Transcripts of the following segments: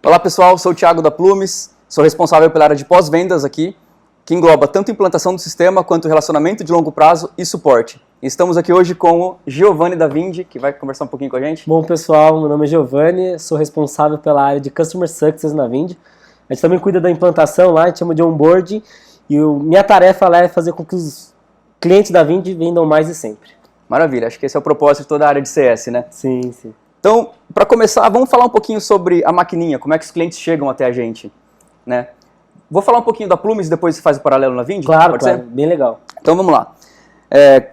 Olá pessoal, sou o Thiago da Plumes, sou responsável pela área de pós-vendas aqui, que engloba tanto implantação do sistema quanto relacionamento de longo prazo e suporte. Estamos aqui hoje com o Giovanni da Vindi, que vai conversar um pouquinho com a gente. Bom pessoal, meu nome é Giovanni, sou responsável pela área de Customer Success na Vindi. A gente também cuida da implantação lá, a gente chama de onboarding, e minha tarefa lá é fazer com que os clientes da Vindi vendam mais e sempre. Maravilha, acho que esse é o propósito de toda a área de CS, né? Sim, sim. Então, para começar, vamos falar um pouquinho sobre a maquininha, como é que os clientes chegam até a gente, né? Vou falar um pouquinho da Plumes e depois você faz o paralelo na Vindi? Claro, pode claro, ser? bem legal. Então vamos lá.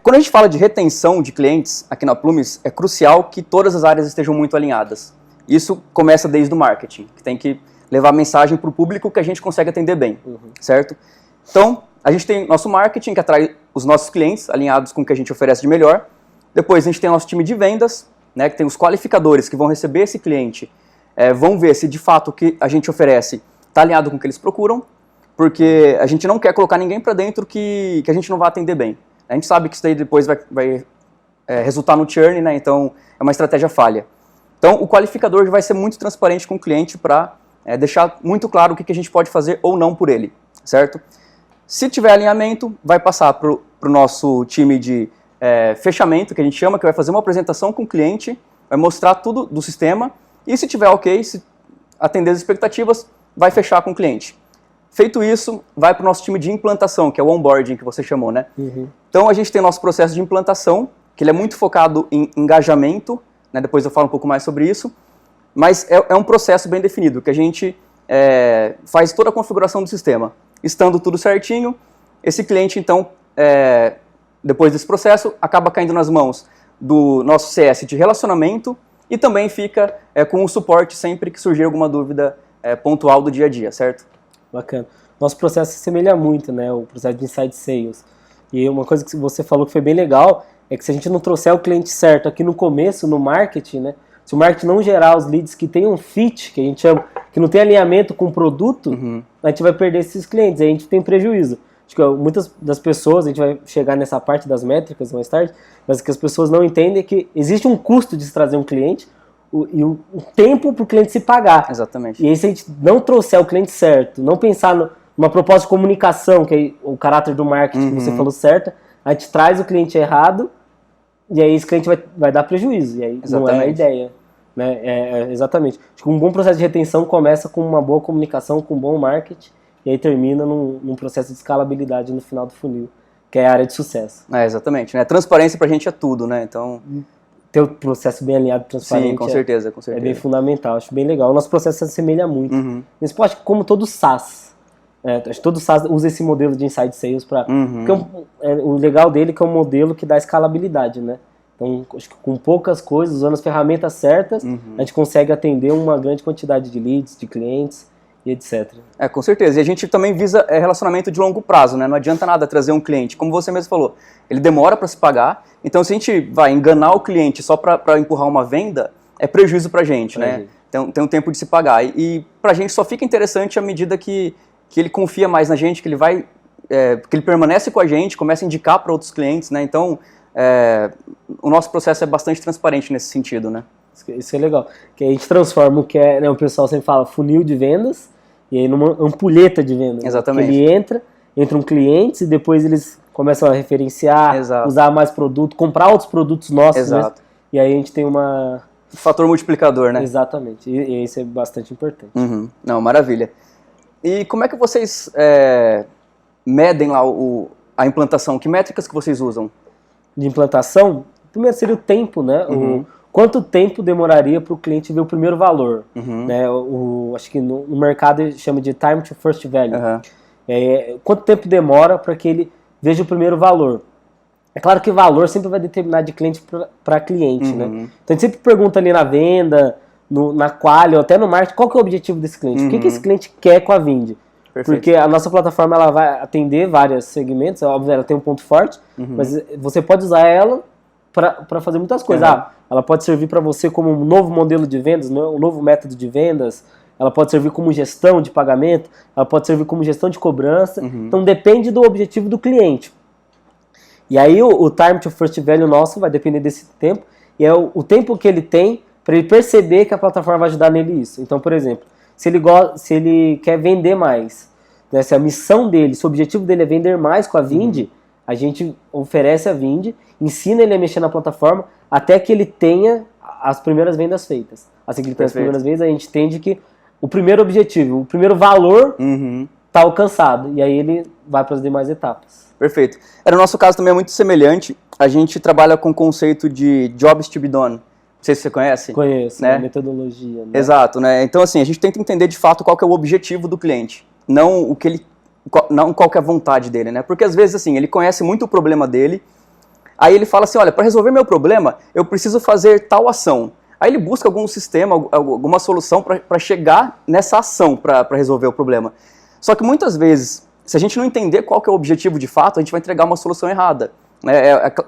Quando a gente fala de retenção de clientes aqui na Plumes, é crucial que todas as áreas estejam muito alinhadas. Isso começa desde o marketing, que tem que levar a mensagem para o público que a gente consegue atender bem, certo? Então, a gente tem nosso marketing, que atrai os nossos clientes, alinhados com o que a gente oferece de melhor. Depois a gente tem nosso time de vendas, né, que tem os qualificadores que vão receber esse cliente, vão ver se de fato o que a gente oferece está alinhado com o que eles procuram, porque a gente não quer colocar ninguém para dentro que a gente não vai atender bem. A gente sabe que isso daí depois vai resultar no churn, né, então é uma estratégia falha. Então o qualificador vai ser muito transparente com o cliente para deixar muito claro o que a gente pode fazer ou não por ele, certo? Se tiver alinhamento, vai passar para o nosso time de fechamento, que a gente chama, que vai fazer uma apresentação com o cliente, vai mostrar tudo do sistema, e se tiver ok, se atender as expectativas, vai fechar com o cliente. Feito isso, vai para o nosso time de implantação, que é o onboarding que você chamou, né? Então a gente tem nosso processo de implantação, que ele é muito focado em engajamento, né? Depois eu falo um pouco mais sobre isso, mas é um processo bem definido, que a gente faz toda a configuração do sistema. Estando tudo certinho, esse cliente então, depois desse processo, acaba caindo nas mãos do nosso CS de relacionamento e também fica com o suporte sempre que surgir alguma dúvida pontual do dia a dia, certo? Bacana. Nosso processo se assemelha muito, né, o processo de Inside Sales. E uma coisa que você falou que foi bem legal é que se a gente não trouxer o cliente certo aqui no começo, no marketing, né, se o marketing não gerar os leads que tem um fit, que a gente chama, que não tem alinhamento com o produto, a gente vai perder esses clientes, aí a gente tem prejuízo. Acho que muitas das pessoas, a gente vai chegar nessa parte das métricas mais tarde, mas que as pessoas não entendem é que existe um custo de se trazer um cliente e o tempo para o cliente se pagar. Exatamente. E aí se a gente não trouxer o cliente certo, não pensar numa proposta de comunicação, que é o caráter do marketing que você falou certo, a gente traz o cliente errado e aí esse cliente vai dar prejuízo. E aí não é a ideia. Né? Exatamente. Acho que um bom processo de retenção começa com uma boa comunicação, com um bom marketing, e aí termina num processo de escalabilidade no final do funil, que é a área de sucesso. Exatamente. Né? Transparência pra gente é tudo, né? Então... ter o processo bem alinhado, transparente. Sim, com certeza, com certeza. É bem fundamental, acho bem legal. O nosso processo se assemelha muito. Mas acho que como todo SaaS, acho que todo SaaS usa esse modelo de Inside Sales para... o legal dele é que é um modelo que dá escalabilidade, né? Então, acho que com poucas coisas, usando as ferramentas certas, a gente consegue atender uma grande quantidade de leads, de clientes e etc. Com certeza. E a gente também visa relacionamento de longo prazo, né? Não adianta nada trazer um cliente. Como você mesmo falou, ele demora para se pagar. Então, se a gente vai enganar o cliente só para empurrar uma venda, é prejuízo para a gente, né? Então, tem um tempo de se pagar. E para a gente só fica interessante à medida que ele confia mais na gente, que ele permanece com a gente, começa a indicar para outros clientes, né? Então, o nosso processo é bastante transparente nesse sentido, né? Isso é legal. Que a gente transforma o que né, o pessoal sempre fala funil de vendas e aí numa ampulheta de vendas. Exatamente. Ele entram clientes e depois eles começam a referenciar, usar mais produto, comprar outros produtos nossos mesmo, e aí a gente tem fator multiplicador, né? Exatamente. E isso é bastante importante. Não, maravilha. E como é que vocês medem lá a implantação? Que métricas que vocês usam? De implantação, primeiro seria o tempo, né? Quanto tempo demoraria para o cliente ver o primeiro valor? Né? Acho que no mercado chama de time to first value. Quanto tempo demora para que ele veja o primeiro valor? É claro que valor sempre vai determinar de cliente para cliente, né? Então a gente sempre pergunta ali na venda, na quali, ou até no marketing, qual que é o objetivo desse cliente? O que esse cliente quer com a Vindi? Perfeito. Porque a nossa plataforma ela vai atender vários segmentos, óbvio, ela tem um ponto forte, mas você pode usar ela para fazer muitas coisas. Ela pode servir para você como um novo modelo de vendas, um novo método de vendas, ela pode servir como gestão de pagamento, ela pode servir como gestão de cobrança, então depende do objetivo do cliente. E aí o time to first value nosso vai depender desse tempo, e é o tempo que ele tem para ele perceber que a plataforma vai ajudar nele isso. Então, por exemplo, se ele quer vender mais, né? Se a missão dele, se o objetivo dele é vender mais com a Vindi, a gente oferece a Vindi, ensina ele a mexer na plataforma até que ele tenha as primeiras vendas feitas. Assim que ele tem as primeiras vendas, a gente entende que o primeiro objetivo, o primeiro valor está alcançado. E aí ele vai para as demais etapas. Perfeito. No nosso caso também é muito semelhante. A gente trabalha com o conceito de jobs to be done. Não sei se você conhece. Conheço, né? A metodologia. Né? Exato, né? Então, assim, a gente tenta entender de fato qual que é o objetivo do cliente. Não qual que é a vontade dele, né? Porque às vezes, assim, ele conhece muito o problema dele, aí ele fala assim, olha, para resolver meu problema, eu preciso fazer tal ação. Aí ele busca algum sistema, alguma solução para chegar nessa ação, para resolver o problema. Só que muitas vezes, se a gente não entender qual que é o objetivo de fato, a gente vai entregar uma solução errada.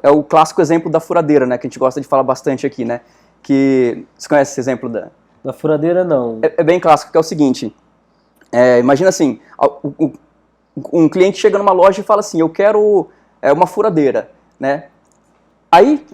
É o clássico exemplo da furadeira, né? Que a gente gosta de falar bastante aqui, né? Que, você conhece esse exemplo da furadeira, não. É bem clássico, que é o seguinte, imagina assim, um cliente chega numa loja e fala assim, eu quero uma furadeira, né? Aí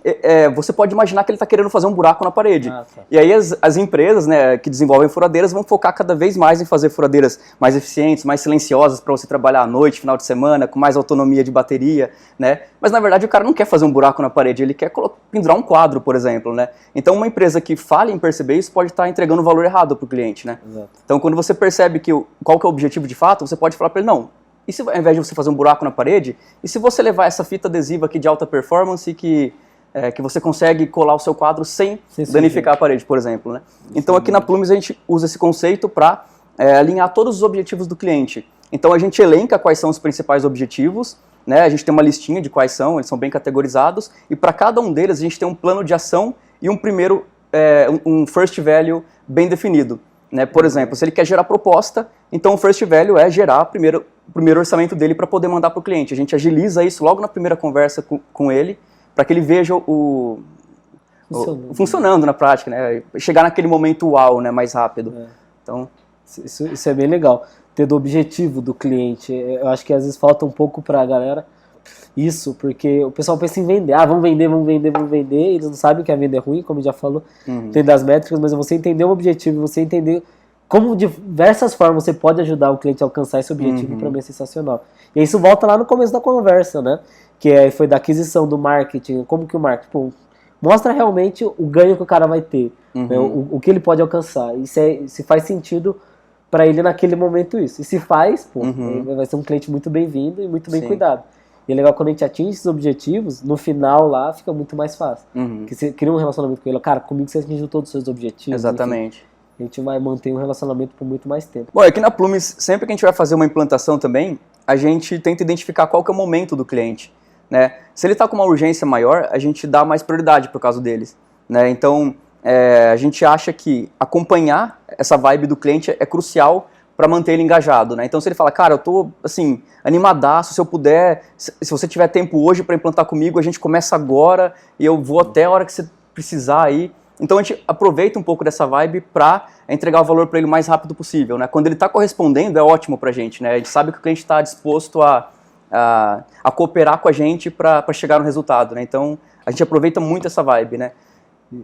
você pode imaginar que ele está querendo fazer um buraco na parede. Tá. E aí as empresas, né, que desenvolvem furadeiras vão focar cada vez mais em fazer furadeiras mais eficientes, mais silenciosas para você trabalhar à noite, final de semana, com mais autonomia de bateria, né? Mas na verdade o cara não quer fazer um buraco na parede, ele quer pendurar um quadro, por exemplo, né? Então uma empresa que falha em perceber isso pode estar entregando um valor errado para o cliente, né? Exato. Então quando você percebe qual que é o objetivo de fato, você pode falar para ele, não, e se ao invés de você fazer um buraco na parede, e se você levar essa fita adesiva aqui de alta performance que você consegue colar o seu quadro sem danificar a parede, por exemplo, né? Então aqui na Plumes a gente usa esse conceito para alinhar todos os objetivos do cliente. Então a gente elenca quais são os principais objetivos, né? A gente tem uma listinha de quais são, eles são bem categorizados, e para cada um deles a gente tem um plano de ação e um first value bem definido. Né? Por exemplo, se ele quer gerar proposta, então o first value é gerar o primeiro orçamento dele para poder mandar para o cliente. A gente agiliza isso logo na primeira conversa com ele, para que ele veja funcionando na prática, né? Chegar naquele momento uau, né? Mais rápido. Então, isso é bem legal. Ter do objetivo do cliente. Eu acho que às vezes falta um pouco para a galera isso, porque o pessoal pensa em vender. Vamos vender. Eles não sabem que a venda é ruim, como já falou. Tem das métricas, mas você entender o objetivo, você entender como de diversas formas você pode ajudar o cliente a alcançar esse objetivo, para mim é sensacional. E isso volta lá no começo da conversa, né? Que foi da aquisição, do marketing, como que o marketing mostra realmente o ganho que o cara vai ter, né? O que ele pode alcançar. E se faz sentido para ele naquele momento isso. E se faz, vai ser um cliente muito bem-vindo e muito bem cuidado. E é legal quando a gente atinge esses objetivos, no final lá fica muito mais fácil. Porque você cria um relacionamento com ele, cara, comigo você atingiu todos os seus objetivos. Exatamente. Enfim, a gente vai manter um relacionamento por muito mais tempo. Bom, aqui na Plumes, sempre que a gente vai fazer uma implantação também, a gente tenta identificar qual que é o momento do cliente. Né? Se ele está com uma urgência maior, a gente dá mais prioridade por causa deles. Né? Então, a gente acha que acompanhar essa vibe do cliente é crucial para manter ele engajado. Né? Então, se ele fala, cara, eu estou assim, animadaço, se eu puder, se você tiver tempo hoje para implantar comigo, a gente começa agora e eu vou até a hora que você precisar aí. Então, a gente aproveita um pouco dessa vibe para entregar o valor para ele o mais rápido possível. Né? Quando ele está correspondendo, é ótimo para a gente. Né? A gente sabe que o cliente está disposto a cooperar com a gente para chegar no resultado, né? Então, a gente aproveita muito essa vibe, né?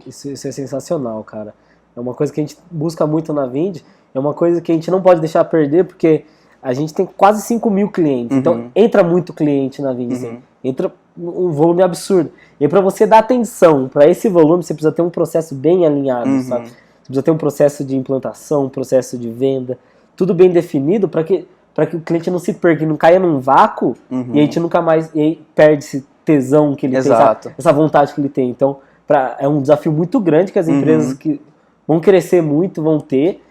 Isso é sensacional, cara. É uma coisa que a gente busca muito na Vindi, é uma coisa que a gente não pode deixar perder, porque a gente tem quase 5 mil clientes, então entra muito cliente na Vindi, assim, entra um volume absurdo. E para você dar atenção para esse volume, você precisa ter um processo bem alinhado, sabe? Você precisa ter um processo de implantação, um processo de venda, tudo bem definido para que o cliente não se perca, não caia num vácuo e a gente nunca mais perde esse tesão que ele tem, essa vontade que ele tem. Então, é um desafio muito grande que as empresas que vão crescer muito vão ter,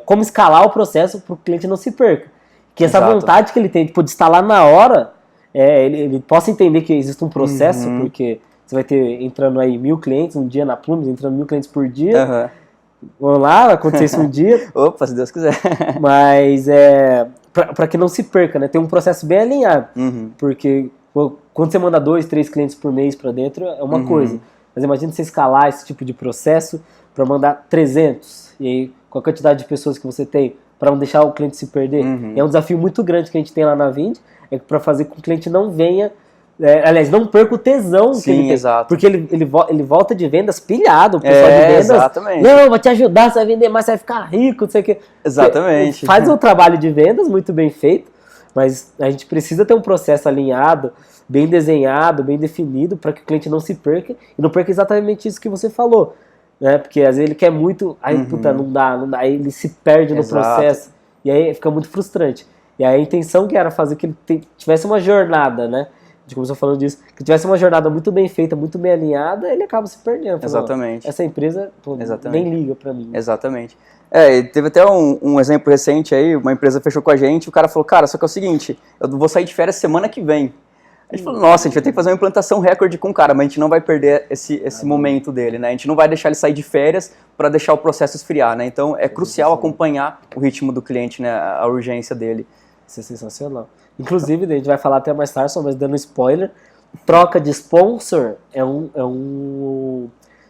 como escalar o processo para o cliente não se perca. Que essa vontade que ele tem de estar lá na hora, ele possa entender que existe um processo, porque você vai ter entrando aí 1.000 clientes um dia na Plumes, entrando 1.000 clientes por dia. Vamos lá, vai acontecer isso um dia. Opa, se Deus quiser. Mas para que não se perca, né? Tem um processo bem alinhado. Porque quando você manda 2, 3 clientes por mês para dentro, é uma coisa. Mas imagina você escalar esse tipo de processo para mandar 300. E aí, com a quantidade de pessoas que você tem, para não deixar o cliente se perder. É um desafio muito grande que a gente tem lá na Vindi, para fazer com que o cliente não venha aliás, não perca o tesão que ele tem. Exato. Porque ele volta de vendas pilhado, o pessoal de vendas. Exatamente. Não, vou te ajudar, você vai vender mais, você vai ficar rico, não sei o quê. Exatamente. Faz um trabalho de vendas muito bem feito, mas a gente precisa ter um processo alinhado, bem desenhado, bem definido, para que o cliente não se perca, e não perca exatamente isso que você falou. Né? Porque às vezes ele quer muito, aí puta, não dá, aí ele se perde no processo, e aí fica muito frustrante. E aí a intenção que era fazer que ele tivesse uma jornada, né? A gente começou falando disso, que tivesse uma jornada muito bem feita, muito bem alinhada, ele acaba se perdendo. Exatamente. Essa empresa nem liga pra mim. Exatamente. Teve até um exemplo recente aí, uma empresa fechou com a gente, o cara falou, cara, só que é o seguinte, eu vou sair de férias semana que vem. A gente falou, nossa, a gente vai ter que fazer uma implantação recorde com o cara, mas a gente não vai perder esse momento dele, né? A gente não vai deixar ele sair de férias para deixar o processo esfriar, né? Então é crucial acompanhar o ritmo do cliente, né? A urgência dele. Isso é sensacional. Inclusive, a gente vai falar até mais tarde, só mas dando spoiler, troca de sponsor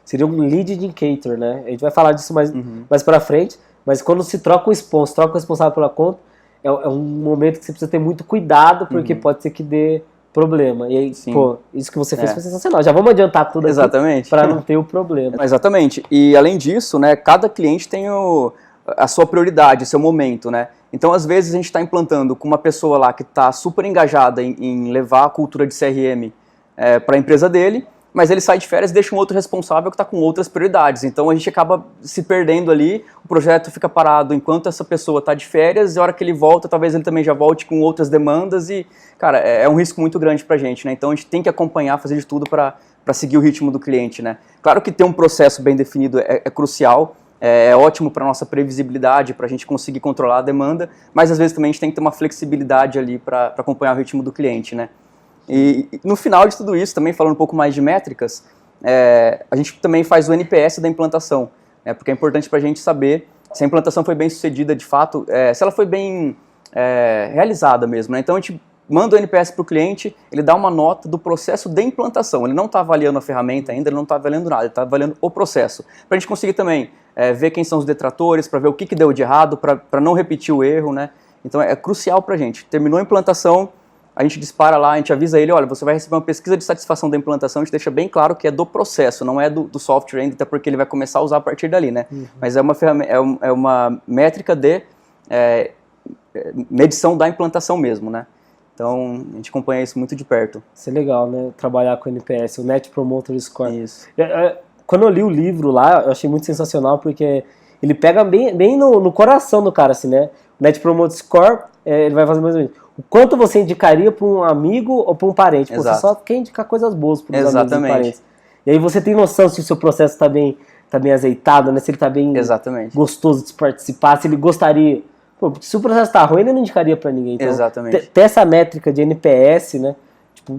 seria um lead indicator, né? A gente vai falar disso mais pra frente, mas quando se troca o sponsor, troca o responsável pela conta, é um momento que você precisa ter muito cuidado, porque pode ser que dê problema. E aí, isso que você fez foi sensacional. Já vamos adiantar tudo aqui para não ter o problema. Exatamente. E além disso, né, cada cliente tem a sua prioridade, o seu momento, né? Então, às vezes, a gente está implantando com uma pessoa lá que está super engajada em levar a cultura de CRM para a empresa dele, mas ele sai de férias e deixa um outro responsável que está com outras prioridades. Então, a gente acaba se perdendo ali, o projeto fica parado enquanto essa pessoa está de férias, e a hora que ele volta, talvez ele também já volte com outras demandas e, cara, é um risco muito grande para a gente, né? Então, a gente tem que acompanhar, fazer de tudo para seguir o ritmo do cliente, né? Claro que ter um processo bem definido é crucial, é ótimo para a nossa previsibilidade, para a gente conseguir controlar a demanda, mas às vezes também a gente tem que ter uma flexibilidade ali para acompanhar o ritmo do cliente, né? E no final de tudo isso, também falando um pouco mais de métricas, a gente também faz o NPS da implantação, porque é importante para a gente saber se a implantação foi bem sucedida de fato, se ela foi bem realizada mesmo, né? Então a gente manda o NPS para o cliente, ele dá uma nota do processo de implantação, ele não está avaliando a ferramenta ainda, ele não está avaliando nada, ele está avaliando o processo, para a gente conseguir também ver quem são os detratores, para ver o que deu de errado, para não repetir o erro, né? Então é crucial para a gente. Terminou a implantação, a gente dispara lá, a gente avisa ele, olha, você vai receber uma pesquisa de satisfação da implantação, a gente deixa bem claro que é do processo, não é do software ainda, até porque ele vai começar a usar a partir dali, né? Mas é uma métrica de medição da implantação mesmo, né? Então, a gente acompanha isso muito de perto. Isso é legal, né? Trabalhar com o NPS, o Net Promoter Score. Isso. Quando eu li o livro lá, eu achei muito sensacional, porque ele pega bem no coração do cara, assim, né? O Net Promoter Score, ele vai fazer mais ou menos o quanto você indicaria para um amigo ou para um parente. Você só quer indicar coisas boas para os amigos e parentes. E aí você tem noção se o seu processo está bem azeitado, né? Se ele está bem gostoso de participar, se ele gostaria... Pô, porque se o processo está ruim, ele não indicaria para ninguém. Então, ter essa métrica de NPS, né? Tipo,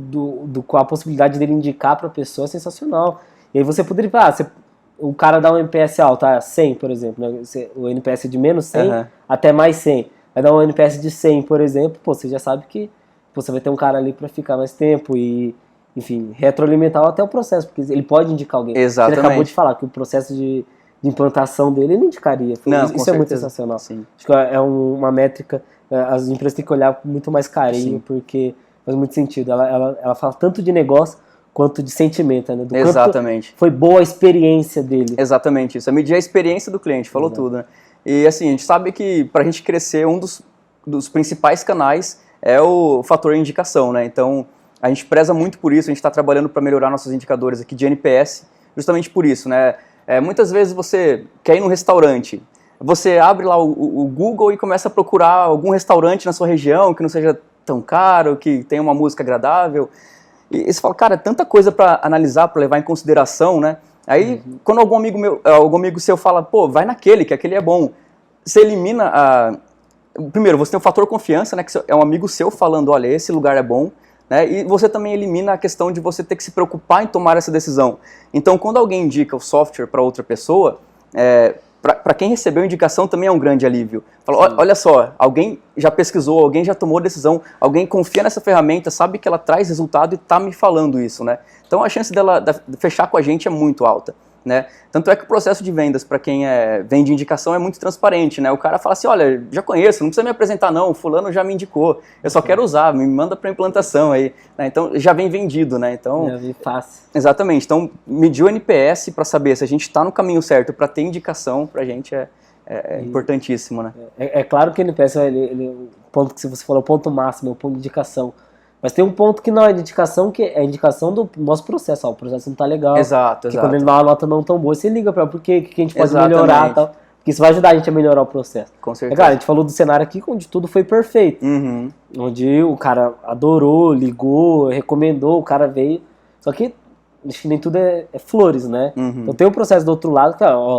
com a possibilidade dele indicar para a pessoa é sensacional. E aí você poderia falar, o cara dá um NPS alto, 100, por exemplo, né? O NPS de menos 100 até mais 100. Vai dar um NPS de 100, por exemplo, pô, você já sabe que você vai ter um cara ali para ficar mais tempo e, enfim, retroalimentar até o processo, porque ele pode indicar alguém. Exatamente. Ele acabou de falar que o processo de implantação dele, ele indicaria. Isso é muito sensacional. Sim. Acho que é uma métrica, as empresas têm que olhar com muito mais carinho, porque faz muito sentido. Ela fala tanto de negócio quanto de sentimento, né? Exatamente. Foi boa a experiência dele. Exatamente isso. É medir a experiência do cliente, falou tudo, né? E assim, a gente sabe que para a gente crescer, um dos principais canais é o fator indicação, né? Então, a gente preza muito por isso, a gente está trabalhando para melhorar nossos indicadores aqui de NPS, justamente por isso, né? Muitas vezes você quer ir num restaurante, você abre lá o Google e começa a procurar algum restaurante na sua região que não seja tão caro, que tenha uma música agradável, e você fala, cara, é tanta coisa para analisar, para levar em consideração, né? Aí, quando algum amigo seu fala, pô, vai naquele, que aquele é bom, você elimina Primeiro, você tem o fator confiança, né, que é um amigo seu falando, olha, esse lugar é bom, né, e você também elimina a questão de você ter que se preocupar em tomar essa decisão. Então, quando alguém indica o software para outra pessoa, para quem recebeu a indicação também é um grande alívio. Fala, olha só, alguém já pesquisou, alguém já tomou decisão, alguém confia nessa ferramenta, sabe que ela traz resultado e está me falando isso, né? Então a chance dela fechar com a gente é muito alta. né? Tanto é que o processo de vendas para quem vende indicação é muito transparente, né? O cara fala assim, olha, já conheço, não precisa me apresentar não, o fulano já me indicou, eu só quero usar, me manda para implantação aí, né? Então já vem vendido, né? Então, já vem fácil. Exatamente, então medir o NPS para saber se a gente está no caminho certo para ter indicação, para a gente é importantíssimo, né? É claro que o NPS, o ponto que você falou, o ponto máximo, é o ponto de indicação. Mas tem um ponto que não é de indicação, que é a indicação do nosso processo. Ó, o processo não tá legal. Exato. Quando ele dá uma nota não tão boa, você liga para por que a gente pode melhorar e tal. Porque isso vai ajudar a gente a melhorar o processo. Com certeza. Claro, a gente falou do cenário aqui onde tudo foi perfeito. Onde o cara adorou, ligou, recomendou, o cara veio. Só que acho que nem tudo é flores, né? Então tem um processo do outro lado,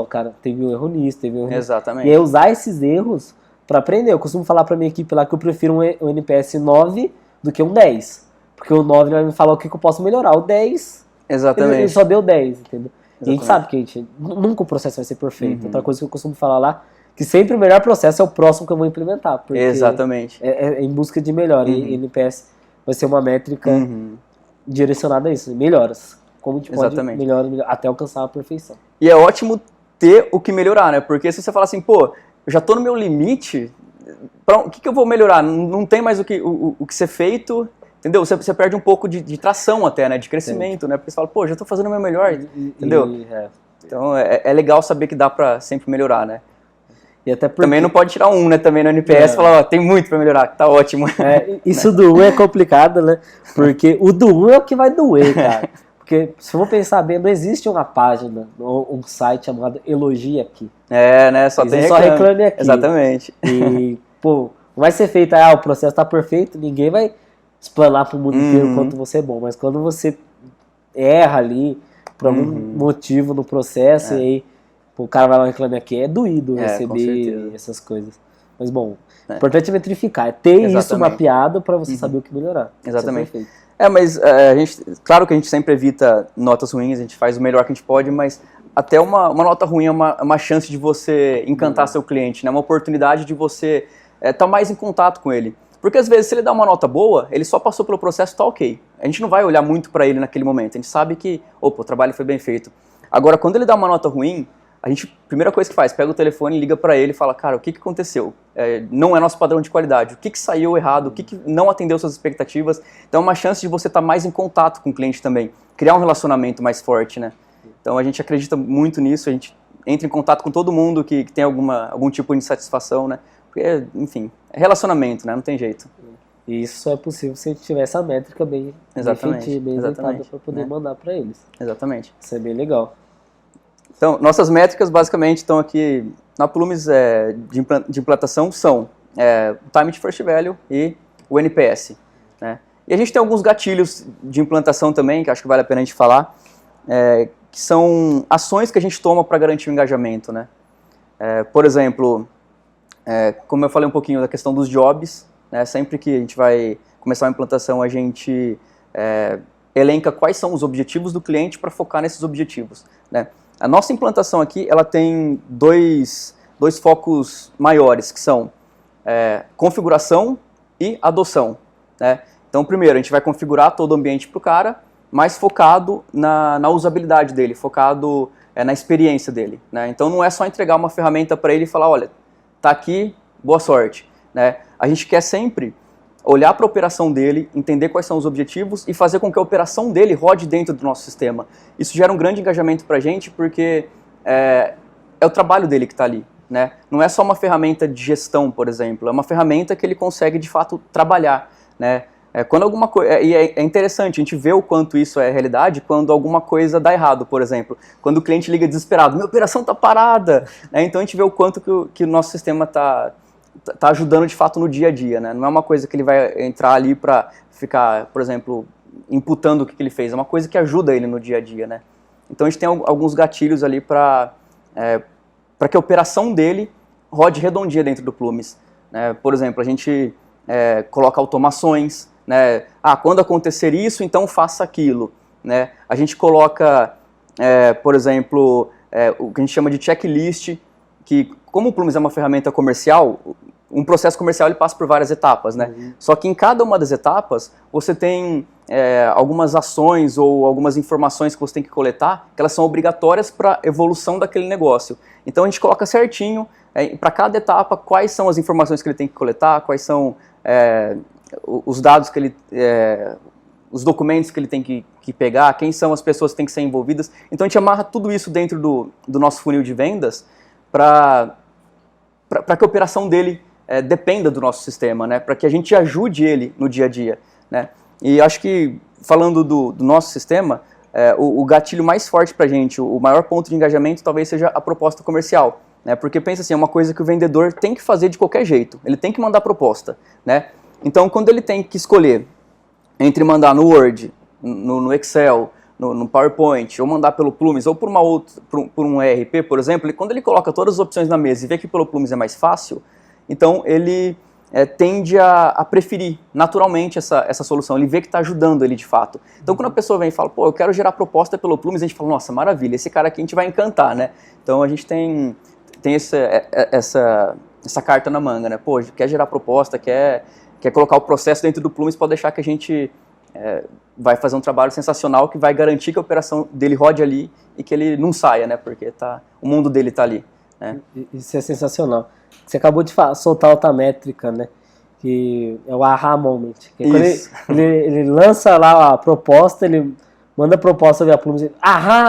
cara, teve um erro nisso, teve um erro nisso. Exatamente. E aí usar esses erros para aprender. Eu costumo falar para minha equipe lá que eu prefiro um NPS 9 do que um 10. Porque o 9 vai me falar o que eu posso melhorar. O 10, exatamente, ele só deu 10, entendeu? Exatamente. E a gente sabe que nunca o processo vai ser perfeito. Outra coisa que eu costumo falar lá, que sempre o melhor processo é o próximo que eu vou implementar. Porque exatamente. É em busca de melhora. E NPS vai ser uma métrica direcionada a isso, melhoras. Como a gente pode melhorar até alcançar a perfeição. E é ótimo ter o que melhorar, né? Porque se você fala assim, pô, eu já tô no meu limite, o que eu vou melhorar? Não tem mais o que ser feito, entendeu? Você perde um pouco de tração até, né? De crescimento, né? Porque você fala, pô, já tô fazendo o meu melhor, entendeu? Então é legal saber que dá pra sempre melhorar, né? E até porque... Também não pode tirar um, né? Também no NPS, falar, ó, tem muito pra melhorar, tá ótimo. Isso do 1 é complicado, né? Porque o do 1 é o que vai doer, cara. Porque, se eu for pensar bem, não existe uma página, um site chamado Elogie Aqui. Né? Só reclame aqui. Exatamente. E, pô, vai ser feito, o processo tá perfeito, ninguém vai explanar pro mundo inteiro o quanto você é bom. Mas quando você erra ali, por algum motivo no processo, e aí o cara vai lá reclamar aqui, é doído receber essas coisas. Mas, bom, o importante é metrificar, é ter isso mapeado para você saber o que melhorar. Exatamente. Mas claro que a gente sempre evita notas ruins, a gente faz o melhor que a gente pode, mas até uma nota ruim é uma chance de você encantar seu cliente, né? Uma oportunidade de você estar mais em contato com ele. Porque às vezes se ele dá uma nota boa, ele só passou pelo processo, tá ok. A gente não vai olhar muito para ele naquele momento, a gente sabe que, opa, o trabalho foi bem feito. Agora, quando ele dá uma nota ruim, a primeira coisa que faz, pega o telefone, liga para ele e fala, cara, o que aconteceu? Não é nosso padrão de qualidade, o que saiu errado, o que não atendeu suas expectativas. Então é uma chance de você estar mais em contato com o cliente também, criar um relacionamento mais forte, né? Então a gente acredita muito nisso, a gente entra em contato com todo mundo que tem algum tipo de insatisfação, né? Porque, enfim, é relacionamento, né? Não tem jeito. E isso só é possível se a gente tiver essa métrica bem definitiva, bem executada para poder mandar para eles. Exatamente. Isso é bem legal. Então, nossas métricas basicamente estão aqui na Plumes de implantação são o Time to First Value e o NPS. Né? E a gente tem alguns gatilhos de implantação também, que acho que vale a pena a gente falar, que são ações que a gente toma para garantir o engajamento. Né? Por exemplo, como eu falei um pouquinho da questão dos jobs, né? Sempre que a gente vai começar uma implantação, a gente elenca quais são os objetivos do cliente para focar nesses objetivos. Né? A nossa implantação aqui, ela tem dois focos maiores, que são configuração e adoção. Né? Então, primeiro, a gente vai configurar todo o ambiente para o cara, mas focado na usabilidade dele, focado na experiência dele. Né? Então, não é só entregar uma ferramenta para ele e falar, olha, tá aqui, boa sorte. Né? A gente quer sempre olhar para a operação dele, entender quais são os objetivos e fazer com que a operação dele rode dentro do nosso sistema. Isso gera um grande engajamento para a gente porque é o trabalho dele que está ali. Né? Não é só uma ferramenta de gestão, por exemplo, é uma ferramenta que ele consegue de fato trabalhar. Né? Quando alguma coisa, e é interessante, a gente vê o quanto isso é realidade quando alguma coisa dá errado, por exemplo. Quando o cliente liga desesperado, minha operação está parada. Né? Então a gente vê o quanto que o nosso sistema está ajudando de fato no dia a dia, né? Não é uma coisa que ele vai entrar ali para ficar, por exemplo, imputando o que ele fez, é uma coisa que ajuda ele no dia a dia, né? Então a gente tem alguns gatilhos ali para que a operação dele rode redondinha dentro do Plumes. Né? Por exemplo, a gente coloca automações, né? Quando acontecer isso, então faça aquilo. Né? A gente coloca, por exemplo, o que a gente chama de checklist, que como o Plumes é uma ferramenta comercial, um processo comercial ele passa por várias etapas, né? Só que em cada uma das etapas você tem algumas ações ou algumas informações que você tem que coletar, que elas são obrigatórias para a evolução daquele negócio. Então a gente coloca certinho, para cada etapa, quais são as informações que ele tem que coletar, quais são os dados que ele... os documentos que ele tem que pegar, quem são as pessoas que têm que ser envolvidas. Então a gente amarra tudo isso dentro do nosso funil de vendas para que a operação dele dependa do nosso sistema, né? Para que a gente ajude ele no dia a dia, né? E acho que, falando do nosso sistema, o gatilho mais forte para a gente, o maior ponto de engajamento talvez seja a proposta comercial, né? Porque pensa assim, é uma coisa que o vendedor tem que fazer de qualquer jeito, ele tem que mandar proposta, né? Então quando ele tem que escolher entre mandar no Word, no Excel, no PowerPoint, ou mandar pelo Plumes, ou por um ERP, por exemplo, quando ele coloca todas as opções na mesa e vê que pelo Plumes é mais fácil, então ele tende a preferir naturalmente essa solução, ele vê que está ajudando ele de fato. Então quando a pessoa vem e fala, pô, eu quero gerar proposta pelo Plumes, a gente fala, nossa, maravilha, esse cara aqui a gente vai encantar, né? Então a gente tem essa carta na manga, né? Pô, quer gerar proposta, quer colocar o processo dentro do Plumes, pode deixar que a gente vai fazer um trabalho sensacional que vai garantir que a operação dele rode ali e que ele não saia, né? Porque o mundo dele está ali, né? Isso é sensacional. Você acabou de soltar outra métrica, né? Que é o aha moment. Que quando ele lança lá a proposta, ele manda a proposta via Plumes e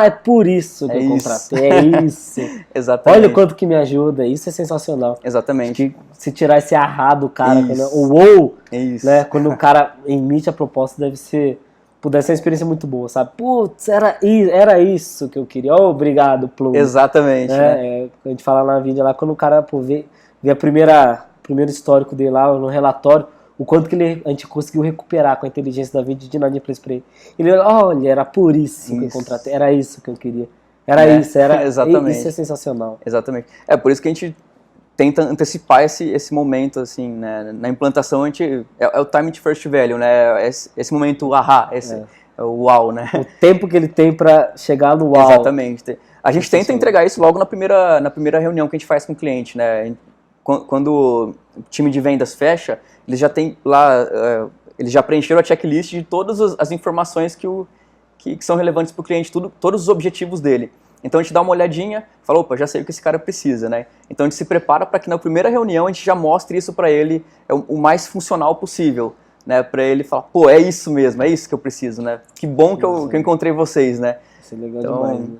é por isso que eu contratei, é isso. Exatamente. Olha o quanto que me ajuda, isso é sensacional. Exatamente. Que se tirar esse do cara, o wow, né? Quando o cara emite a proposta, deve ser uma experiência muito boa, sabe? Putz, era isso que eu queria. Oh, obrigado, Plumes. Exatamente. Né? A gente fala na vídeo lá, quando o cara vê o primeiro histórico dele lá no relatório, o quanto que a gente conseguiu recuperar com a inteligência da vídeo de inadimplência para ele. Ele olha, era por isso que eu contratei, era isso que eu queria. Exatamente. Isso é sensacional. Exatamente. É por isso que a gente tenta antecipar esse momento, assim, né? Na implantação, é o time to first value, né? Esse momento, é o uau, né? O tempo que ele tem para chegar no uau. Exatamente. A gente tenta entregar isso logo na primeira reunião que a gente faz com o cliente, né? Quando o time de vendas fecha, eles já tem lá, eles já preencheram a checklist de todas as informações que são relevantes para o cliente, todos os objetivos dele. Então a gente dá uma olhadinha, fala, opa, já sei o que esse cara precisa, né? Então a gente se prepara para que na primeira reunião a gente já mostre isso para ele o mais funcional possível, né? Para ele falar, pô, é isso mesmo, é isso que eu preciso, né? Que bom que eu encontrei vocês, né? Isso é legal demais, né?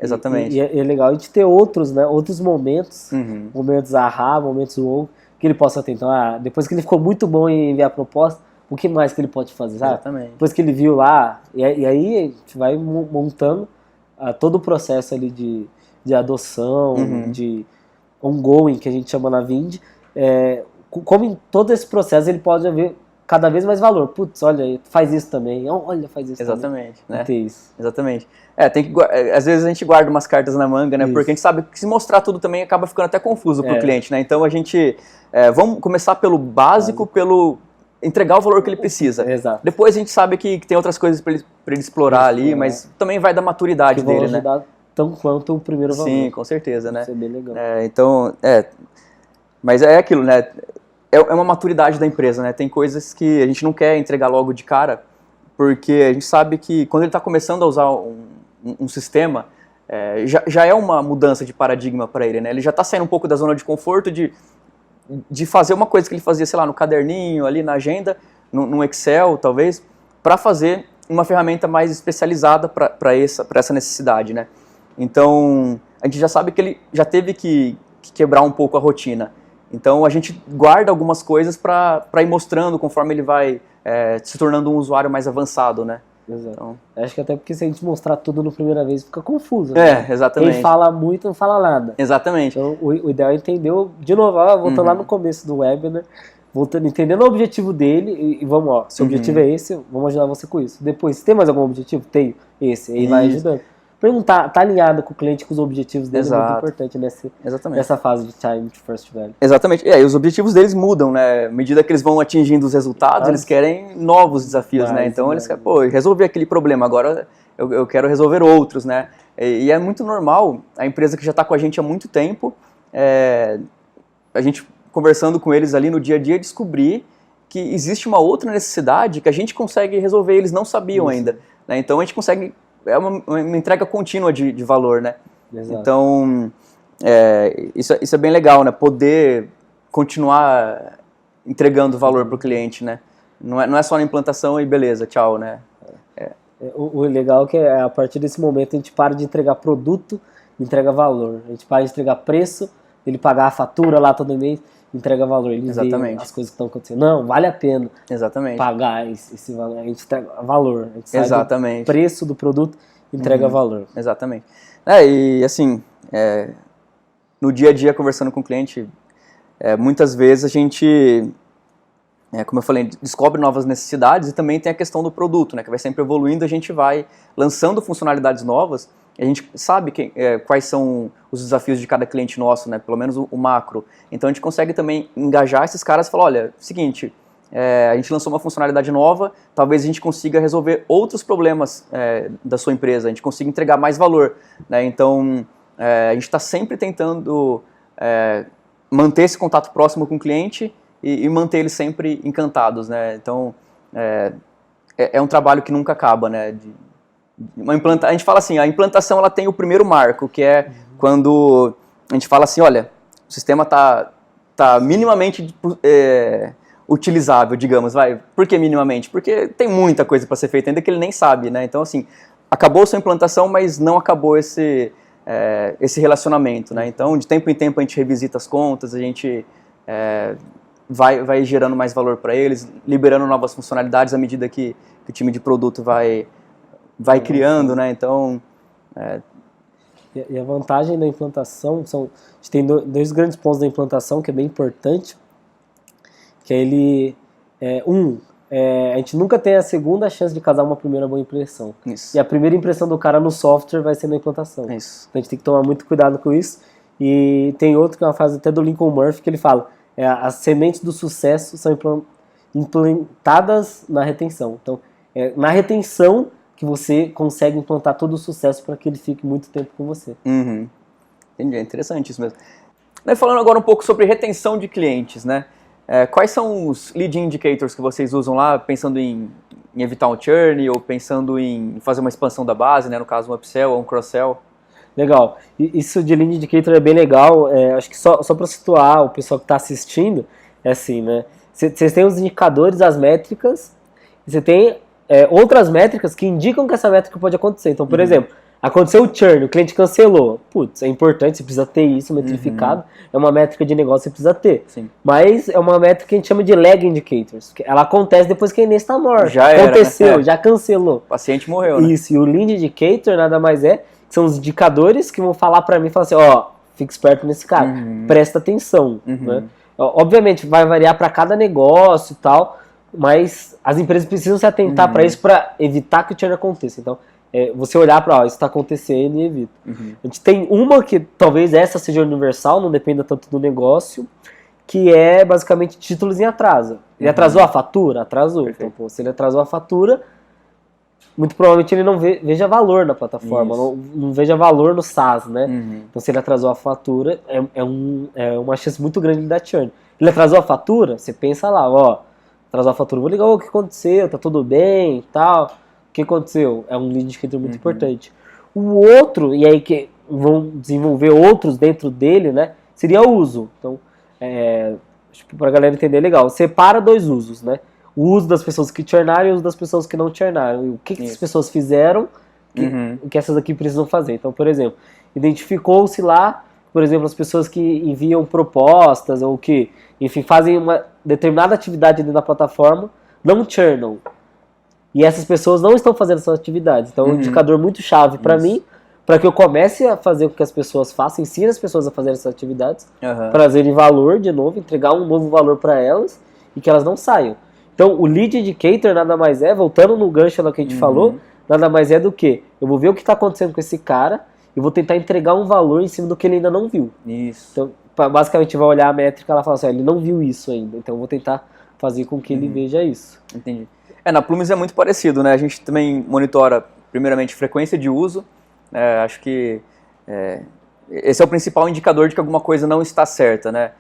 Exatamente. E é legal a gente ter outros momentos, momentos momentos wow, que ele possa ter. Então, depois que ele ficou muito bom em enviar a proposta, o que mais que ele pode fazer, sabe? Exatamente. Depois que ele viu lá, e aí a gente vai montando todo o processo ali de adoção, de ongoing, que a gente chama na Vind, como em todo esse processo ele pode haver cada vez mais valor. Putz, olha, faz isso também. Olha, faz isso Exatamente, também. né? Ter isso. Exatamente. Às vezes a gente guarda umas cartas na manga, né? Isso. Porque a gente sabe que se mostrar tudo também acaba ficando até confuso pro cliente, né? Então a gente... vamos começar pelo básico, pelo entregar o valor que ele precisa. Exato. Depois a gente sabe que tem outras coisas para ele explorar ali, mas também vai da maturidade que dele, vão ajudar tão quanto o primeiro valor. Sim, com certeza, né? Isso é bem legal. Então, mas é aquilo, né? É uma maturidade da empresa, né? Tem coisas que a gente não quer entregar logo de cara, porque a gente sabe que quando ele está começando a usar um sistema, já é uma mudança de paradigma para ele, né? Ele já está saindo um pouco da zona de conforto de fazer uma coisa que ele fazia, sei lá, no caderninho, ali na agenda, no Excel, talvez, para fazer uma ferramenta mais especializada para essa necessidade, né? Então, a gente já sabe que ele já teve que quebrar um pouco a rotina. Então a gente guarda algumas coisas para ir mostrando conforme ele vai se tornando um usuário mais avançado, né? Exato. Então, acho que até porque se a gente mostrar tudo na primeira vez fica confuso, né? Exatamente. Quem fala muito não fala nada. Exatamente. Então o ideal é entender, de novo, voltando lá no começo do webinar, entendendo o objetivo dele e vamos, se o objetivo é esse, vamos ajudar você com isso. Depois, se tem mais algum objetivo? Tem esse, aí vai ajudando. Perguntar, tá alinhado com o cliente, com os objetivos dele, é muito importante nessa fase de time to first value. Exatamente. E os objetivos deles mudam, né? À medida que eles vão atingindo os resultados, eles querem novos desafios, né? Então eles querem, resolver aquele problema, agora eu quero resolver outros, né? E é muito normal, a empresa que já está com a gente há muito tempo, a gente conversando com eles ali no dia a dia, descobrir que existe uma outra necessidade que a gente consegue resolver, eles não sabiam ainda, né? Então a gente consegue, é uma entrega contínua de valor, né? Exato. Então, isso é bem legal, né? Poder continuar entregando valor para o cliente, né? Não é só na implantação e beleza, tchau, né? O legal é que a partir desse momento a gente para de entregar produto, entrega valor. A gente para de entregar preço, ele pagar a fatura lá todo mês, entrega valor. Ele vê as coisas que estão acontecendo. Não, vale a pena pagar esse valor. A gente entrega valor. A gente sai do preço do produto, entrega valor. Exatamente. E assim, no dia a dia conversando com o cliente, muitas vezes a gente, como eu falei, descobre novas necessidades e também tem a questão do produto, né, que vai sempre evoluindo, a gente vai lançando funcionalidades novas, a gente sabe quais são os desafios de cada cliente nosso, né, pelo menos o macro. Então a gente consegue também engajar esses caras e falar, olha, seguinte, a gente lançou uma funcionalidade nova, talvez a gente consiga resolver outros problemas da sua empresa, a gente consiga entregar mais valor, né? Então a gente está sempre tentando manter esse contato próximo com o cliente e manter eles sempre encantados, né? Então é um trabalho que nunca acaba, né? A gente fala assim, a implantação ela tem o primeiro marco, que é quando a gente fala assim, olha, o sistema tá minimamente utilizável, digamos, vai. Por que minimamente? Porque tem muita coisa para ser feita ainda que ele nem sabe, né? Então, assim, acabou a sua implantação, mas não acabou esse relacionamento, né? Então, de tempo em tempo a gente revisita as contas, a gente vai gerando mais valor para eles, liberando novas funcionalidades à medida que o time de produto vai criando, né? Então... E a vantagem da implantação, a gente tem dois grandes pontos da implantação que é bem importante, que a gente nunca tem a segunda chance de casar uma primeira boa impressão. Isso. E a primeira impressão do cara no software vai ser na implantação. Isso. Então a gente tem que tomar muito cuidado com isso. E tem outro que é uma frase até do Lincoln Murphy, que ele fala, as sementes do sucesso são implantadas na retenção. Então, na retenção que você consegue implantar todo o sucesso para que ele fique muito tempo com você. Uhum. Entendi, é interessante isso mesmo. Falando agora um pouco sobre retenção de clientes, né? Quais são os lead indicators que vocês usam lá, pensando em evitar um churn ou pensando em fazer uma expansão da base, né? No caso um upsell ou um cross-sell? Legal. Isso de lead indicator é bem legal. Acho que só para situar o pessoal que está assistindo, é assim, né? Vocês têm os indicadores, as métricas, e você tem outras métricas que indicam que essa métrica pode acontecer. Então, por exemplo, aconteceu o churn, o cliente cancelou. Putz, é importante, você precisa ter isso metrificado. É uma métrica de negócio que você precisa ter. Sim. Mas é uma métrica que a gente chama de lag indicators. Ela acontece depois que a Inês está morta. Já era, aconteceu, né? já cancelou. O paciente morreu, né? Isso, e o lead indicator nada mais são os indicadores que vão falar para mim, falar assim, fique esperto nesse cara, presta atenção. Né? Obviamente, vai variar para cada negócio e tal, mas as empresas precisam se atentar para isso para evitar que o churn aconteça. Então, você olhar para, isso está acontecendo e evita. A gente tem uma que talvez essa seja universal, não dependa tanto do negócio, que é basicamente títulos em atraso. Ele atrasou a fatura? Atrasou. Então, se ele atrasou a fatura, muito provavelmente ele não veja valor na plataforma, não veja valor no SaaS, né? Então, se ele atrasou a fatura, é uma chance muito grande de dar churn. Ele atrasou a fatura, você pensa lá, atrasou a fatura, vou ligar, o que aconteceu, tá tudo bem e tal, o que aconteceu? É um lead indicator muito importante. O outro, e aí que vão desenvolver outros dentro dele, né, seria o uso. Então, para a galera entender legal, separa dois usos, né? O uso das pessoas que churnaram e o uso das pessoas que não churnaram. E o que as pessoas fizeram que essas aqui precisam fazer. Então, por exemplo, identificou-se lá, por exemplo, as pessoas que enviam propostas ou que, enfim, fazem uma determinada atividade dentro da plataforma, não churnam. E essas pessoas não estão fazendo essas atividades. Então, é um indicador muito chave para mim, para que eu comece a fazer com que as pessoas façam, ensine as pessoas a fazer essas atividades, trazerem valor de novo, entregar um novo valor para elas e que elas não saiam. Então, o lead indicator nada mais voltando no gancho lá que a gente falou, nada mais do que eu vou ver o que está acontecendo com esse cara e vou tentar entregar um valor em cima do que ele ainda não viu. Isso. Então, basicamente, vai olhar a métrica e ela fala assim, ele não viu isso ainda, então eu vou tentar fazer com que ele veja isso. Entendi. Na Plumes é muito parecido, né? A gente também monitora, primeiramente, frequência de uso. Acho que esse é o principal indicador de que alguma coisa não está certa, né?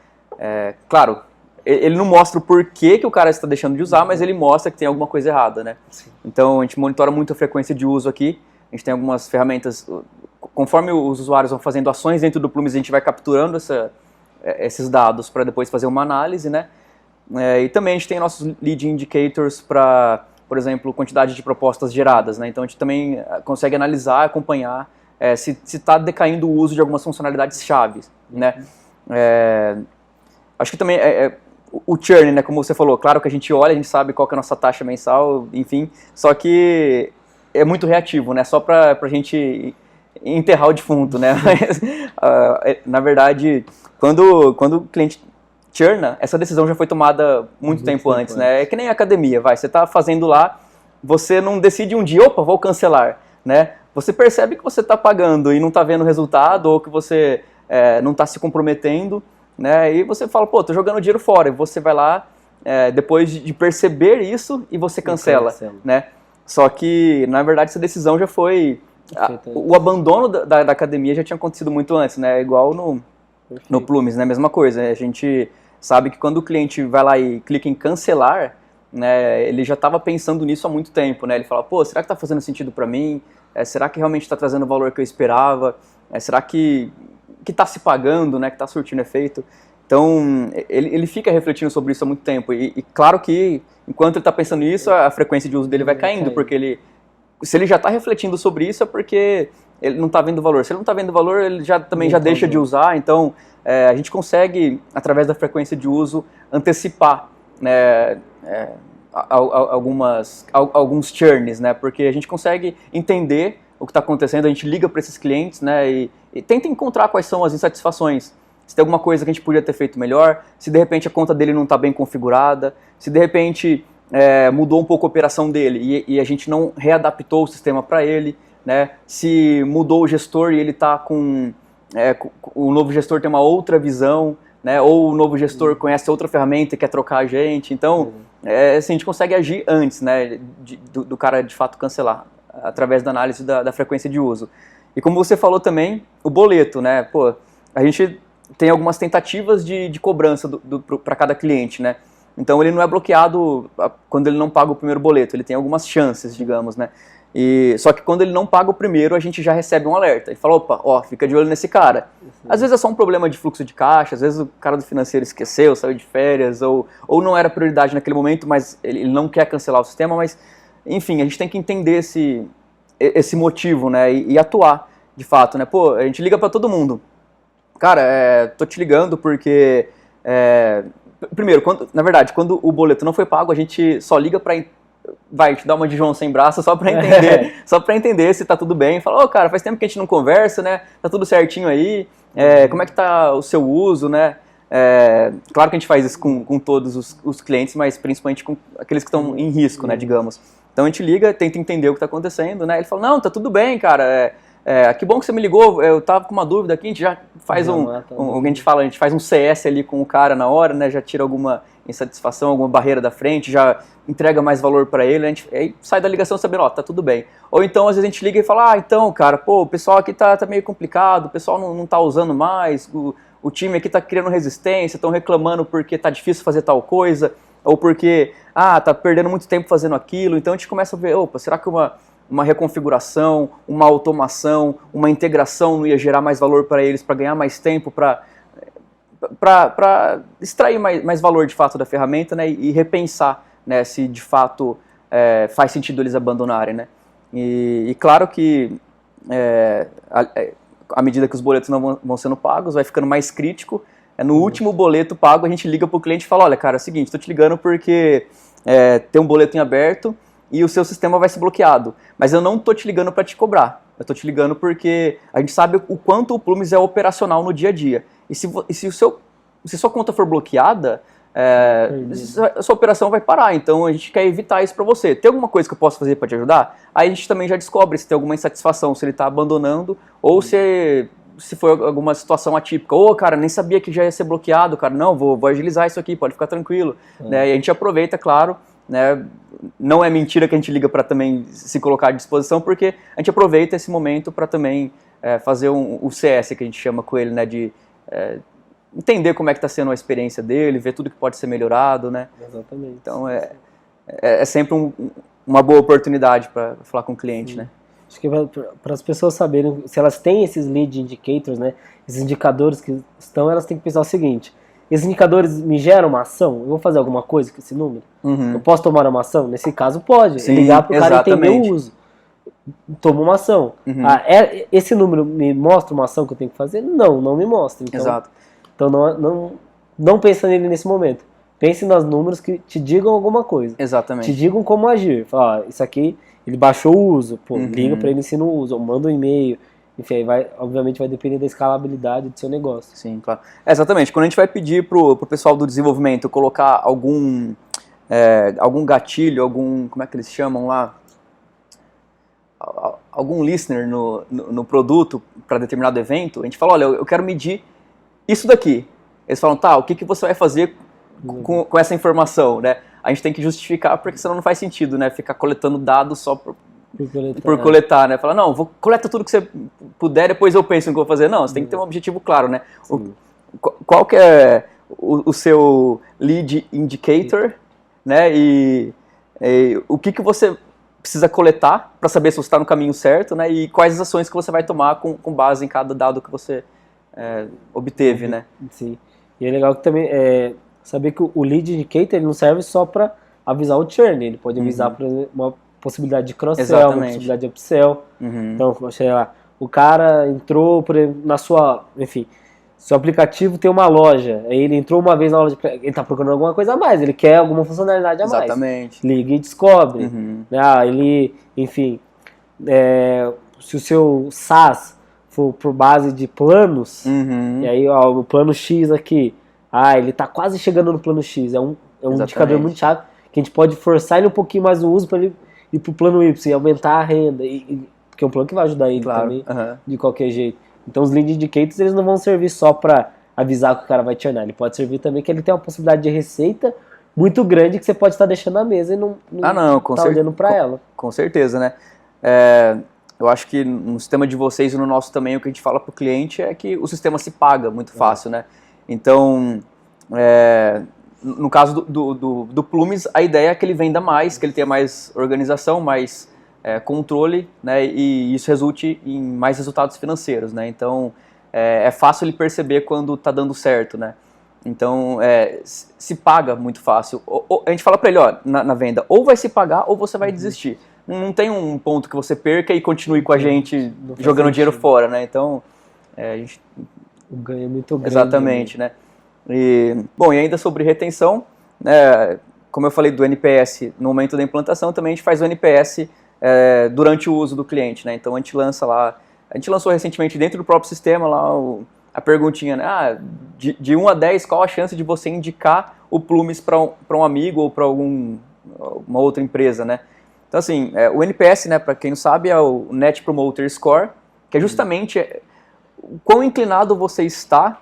Claro, ele não mostra o porquê que o cara está deixando de usar, mas ele mostra que tem alguma coisa errada, né? Sim. Então a gente monitora muito a frequência de uso aqui, a gente tem algumas ferramentas, conforme os usuários vão fazendo ações dentro do Plumes, a gente vai capturando esses dados para depois fazer uma análise, né? E também a gente tem nossos lead indicators para, por exemplo, quantidade de propostas geradas, né? Então a gente também consegue analisar, acompanhar se está decaindo o uso de algumas funcionalidades chaves, né? Acho que também o churn, né, como você falou, claro que a gente olha, a gente sabe qual que é a nossa taxa mensal, enfim, só que é muito reativo, né, só pra gente enterrar o defunto, né, mas, na verdade, quando o cliente churna, essa decisão já foi tomada muito tempo antes, né, é que nem academia, você tá fazendo lá, você não decide um dia, opa, vou cancelar, né, você percebe que você está pagando e não está vendo resultado, ou que você não está se comprometendo, né? E você fala, pô, tô jogando dinheiro fora, e você vai lá, depois de perceber isso, e você cancela, né? Só que, na verdade, essa decisão já foi... o abandono da academia já tinha acontecido muito antes, né? Igual no Plumes, né? Mesma coisa, a gente sabe que quando o cliente vai lá e clica em cancelar, né, ele já estava pensando nisso há muito tempo, né? Ele fala, pô, será que está fazendo sentido para mim? Será que realmente está trazendo o valor que eu esperava? Será que está se pagando, né, que está surtindo efeito? Então, ele fica refletindo sobre isso há muito tempo. E claro que, enquanto ele está pensando nisso, a frequência de uso dele vai caindo, porque se ele já está refletindo sobre isso, é porque ele não está vendo valor. Se ele não está vendo valor, ele também já deixa de usar. Então, a gente consegue, através da frequência de uso, antecipar, né, alguns churns, né, porque a gente consegue entender o que está acontecendo, a gente liga para esses clientes, né, e tenta encontrar quais são as insatisfações, se tem alguma coisa que a gente podia ter feito melhor, se de repente a conta dele não está bem configurada, se de repente mudou um pouco a operação dele e a gente não readaptou o sistema para ele, né, se mudou o gestor e ele está o novo gestor tem uma outra visão, né, ou o novo gestor conhece outra ferramenta e quer trocar a gente. Então, assim, a gente consegue agir antes, né, do cara de fato cancelar, através da análise da frequência de uso. E como você falou também, o boleto, né, pô, a gente tem algumas tentativas de cobrança para cada cliente, né, então ele não é bloqueado quando ele não paga o primeiro boleto, ele tem algumas chances, digamos, né. Só que quando ele não paga o primeiro, a gente já recebe um alerta. Ele fala, opa, fica de olho nesse cara. Às vezes é só um problema de fluxo de caixa, às vezes o cara do financeiro esqueceu, saiu de férias, ou não era prioridade naquele momento, mas ele não quer cancelar o sistema, mas, enfim, a gente tem que entender esse motivo, né, e atuar, de fato, né. Pô, a gente liga pra todo mundo. Cara, tô te ligando porque... primeiro, na verdade, quando o boleto não foi pago, a gente só liga pra... vai te dar uma de João sem braço só pra entender se tá tudo bem. Fala, cara, faz tempo que a gente não conversa, né? Tá tudo certinho aí, como é que tá o seu uso, né? Claro que a gente faz isso com todos os clientes, mas principalmente com aqueles que estão em risco, né, digamos. Então a gente liga, tenta entender o que tá acontecendo, né? Ele fala, não, tá tudo bem, cara, que bom que você me ligou, eu tava com uma dúvida aqui, a gente já faz a gente faz um CS ali com o cara na hora, né? Já tira alguma insatisfação, alguma barreira da frente, já entrega mais valor para ele, aí sai da ligação sabendo, tá tudo bem. Ou então, às vezes a gente liga e fala, então, cara, pô, o pessoal aqui tá meio complicado, o pessoal não tá usando mais, o time aqui tá criando resistência, estão reclamando porque tá difícil fazer tal coisa, ou porque, tá perdendo muito tempo fazendo aquilo, então a gente começa a ver, opa, será que uma reconfiguração, uma automação, uma integração não ia gerar mais valor para eles, para ganhar mais tempo, para extrair mais valor de fato da ferramenta, né, e repensar, né, se de fato faz sentido eles abandonarem, né. E claro que à medida que os boletos não vão sendo pagos, vai ficando mais crítico. No último boleto pago, a gente liga para o cliente e fala, olha, cara, é o seguinte, estou te ligando porque tem um boleto em aberto e o seu sistema vai ser bloqueado, mas eu não estou te ligando para te cobrar, eu estou te ligando porque a gente sabe o quanto o Plumes é operacional no dia a dia. E se sua conta for bloqueada, a sua operação vai parar, então a gente quer evitar isso para você. Tem alguma coisa que eu posso fazer para te ajudar? Aí a gente também já descobre se tem alguma insatisfação, se ele está abandonando, ou se foi alguma situação atípica. Cara, nem sabia que já ia ser bloqueado, cara, não, vou agilizar isso aqui, pode ficar tranquilo. Né? E a gente aproveita, claro, né? Não é mentira que a gente liga para também se colocar à disposição, porque a gente aproveita esse momento para também fazer o CS, que a gente chama com ele, né, entender como é que está sendo a experiência dele, ver tudo que pode ser melhorado, né? Exatamente. Então é sempre uma boa oportunidade para falar com o cliente, né? Acho que para as pessoas saberem se elas têm esses lead indicators, né, esses indicadores que estão, elas têm que pensar o seguinte: esses indicadores me geram uma ação? Eu vou fazer alguma coisa com esse número? Eu posso tomar uma ação? Nesse caso, pode. Sim, ligar para o cara entender exatamente. o uso. Toma uma ação. Esse número me mostra uma ação que eu tenho que fazer? Não me mostra. Então, Exato. Então não pensa nele nesse momento. Pense nos números que te digam alguma coisa. Exatamente. Te digam como agir. Fala, isso aqui, ele baixou o uso. Pô, liga para ele, ensina o uso. Ou manda um e-mail. Enfim, aí obviamente vai depender da escalabilidade do seu negócio. Sim, claro. Exatamente. Quando a gente vai pedir pro pessoal do desenvolvimento colocar algum gatilho, como é que eles chamam lá? Algum listener no produto para determinado evento, a gente fala, olha, eu quero medir isso daqui. Eles falam, tá, o que você vai fazer com essa informação, né? A gente tem que justificar, porque senão não faz sentido, né? Ficar coletando dados só por coletar, né? Falar, não, coleta tudo que você puder, depois eu penso no que eu vou fazer. Não, você tem que ter um objetivo claro, né? Qual que é o seu lead indicator, né? E o que você precisa coletar para saber se você está no caminho certo, né? E quais as ações que você vai tomar com base em cada dado que você obteve, né? Sim. E é legal que também saber que o lead indicator ele não serve só para avisar o churn, ele pode avisar por exemplo, uma possibilidade de cross-sell, uma possibilidade de upsell. Então, sei lá, o cara entrou, por exemplo, seu aplicativo tem uma loja, aí ele entrou uma vez na loja, ele está procurando alguma coisa a mais, ele quer alguma funcionalidade a mais. Exatamente. Liga e descobre. Se o seu SaaS for por base de planos, e aí o plano X aqui, ele está quase chegando no plano X, é um indicador muito chave, que a gente pode forçar ele um pouquinho mais no uso para ele ir para o plano Y e aumentar a renda, porque é um plano que vai ajudar ele também, de qualquer jeito. Então os lead indicators eles não vão servir só para avisar que o cara vai churnar, ele pode servir também que ele tem uma possibilidade de receita muito grande que você pode estar deixando na mesa e não tá olhando para ela. Com certeza, né? Eu acho que no sistema de vocês e no nosso também, o que a gente fala para o cliente é que o sistema se paga muito fácil, né? Então, no caso do Plumes, a ideia é que ele venda mais, que ele tenha mais organização, mais controle, né? E isso resulte em mais resultados financeiros, né? Então, é fácil ele perceber quando está dando certo, né? Então, se paga muito fácil. A gente fala para ele, ó, na venda, ou vai se pagar ou você vai desistir. Não tem um ponto que você perca e continue com a gente jogando dinheiro fora, né? Então, a gente... O ganho é muito grande. Exatamente, né? E ainda sobre retenção, né, como eu falei do NPS no momento da implantação, também a gente faz o NPS durante o uso do cliente, né? Então, a gente lançou recentemente dentro do próprio sistema lá a perguntinha, né? De 1 a 10, qual a chance de você indicar o Plumes para um amigo ou para uma outra empresa, né? Então, assim, o NPS, né, para quem não sabe, é o Net Promoter Score, que é justamente o quão inclinado você está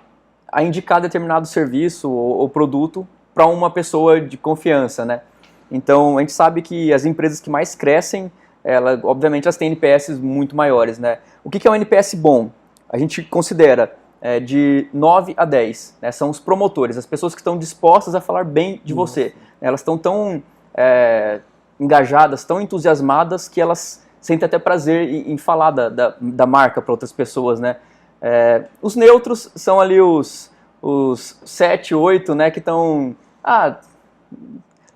a indicar determinado serviço ou produto para uma pessoa de confiança, né? Então, a gente sabe que as empresas que mais crescem, obviamente, elas têm NPS muito maiores, né? O que é um NPS bom? A gente considera de 9 a 10, né? São os promotores, as pessoas que estão dispostas a falar bem de você. Elas estão tão engajadas, tão entusiasmadas que elas sentem até prazer em falar da marca para outras pessoas, né? Os neutros são ali os 7, 8, né, que estão...